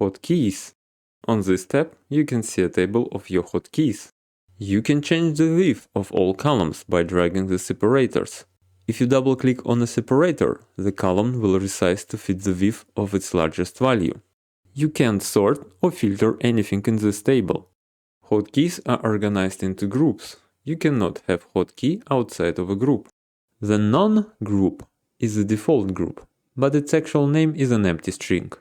Hotkeys. On this tab, you can see a table of your hotkeys. You can change the width of all columns by dragging the separators. If you double-click on a separator, the column will resize to fit the width of its largest value. You can't sort or filter anything in this table. Hotkeys are organized into groups. You cannot have hotkey outside of a group. The non-group is the default group, but its actual name is an empty string.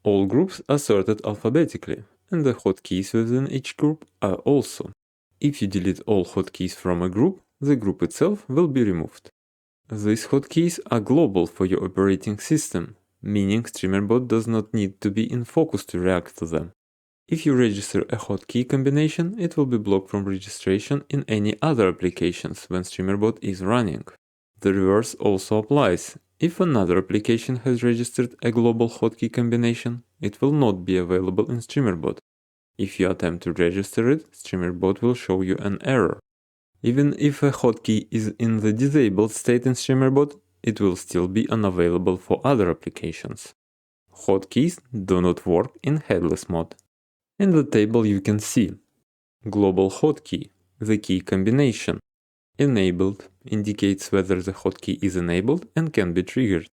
All groups are sorted alphabetically, and the hotkeys within each group are also. If you delete all hotkeys from a group, the group itself will be removed. These hotkeys are global for your operating system, meaning Streamer.Bot does not need to be in focus to react to them. If you register a hotkey combination, it will be blocked from registration in any other applications when Streamer.Bot is running. The reverse also applies. If another application has registered a global hotkey combination, it will not be available in Streamer.Bot. If you attempt to register it, Streamer.Bot will show you an error. Even if a hotkey is in the disabled state in Streamer.Bot, it will still be unavailable for other applications. Hotkeys do not work in headless mode. In the table you can see global hotkey, the key combination. Enabled indicates whether the hotkey is enabled and can be triggered.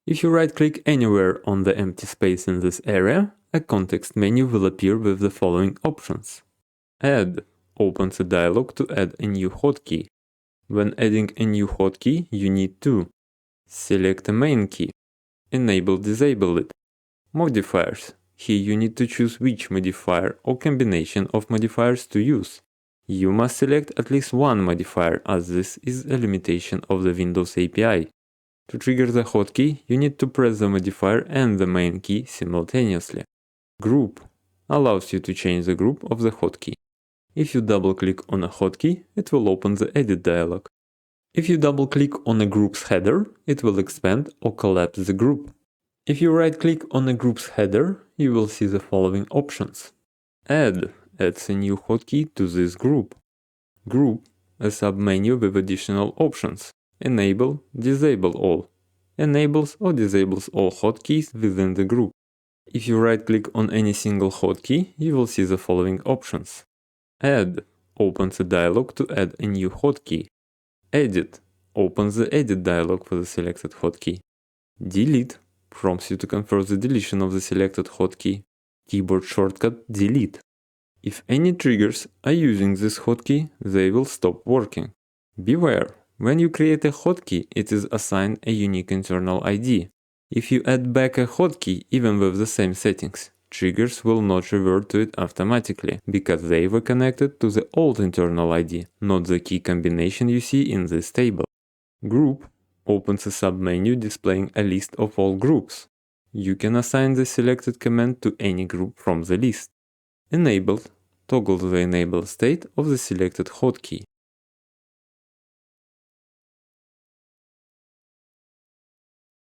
If you right-click anywhere on the empty space in this area, a context menu will appear with the following options. Add opens a dialog to add a new hotkey. When adding a new hotkey, you need to select a main key, enable/disable it. Modifiers. Here you need to choose which modifier or combination of modifiers to use. You must select at least one modifier, as this is a limitation of the Windows API. To trigger the hotkey, you need to press the modifier and the main key simultaneously. Group allows you to change the group of the hotkey. If you double-click on a hotkey, it will open the edit dialog. If you double-click on a group's header, it will expand or collapse the group. If you right-click on a group's header, you will see the following options. Add adds a new hotkey to this group. Group, a submenu with additional options. Enable, disable all. Enables or disables all hotkeys within the group. If you right-click on any single hotkey, you will see the following options. Add opens a dialog to add a new hotkey. Edit opens the edit dialog for the selected hotkey. Delete prompts you to confirm the deletion of the selected hotkey. Keyboard shortcut delete. If any triggers are using this hotkey, they will stop working. Beware, when you create a hotkey, it is assigned a unique internal ID. If you add back a hotkey even with the same settings, triggers will not revert to it automatically, because they were connected to the old internal ID, not the key combination you see in this table. Group opens a submenu displaying a list of all groups. You can assign the selected command to any group from the list. Enabled toggles the enable state of the selected hotkey.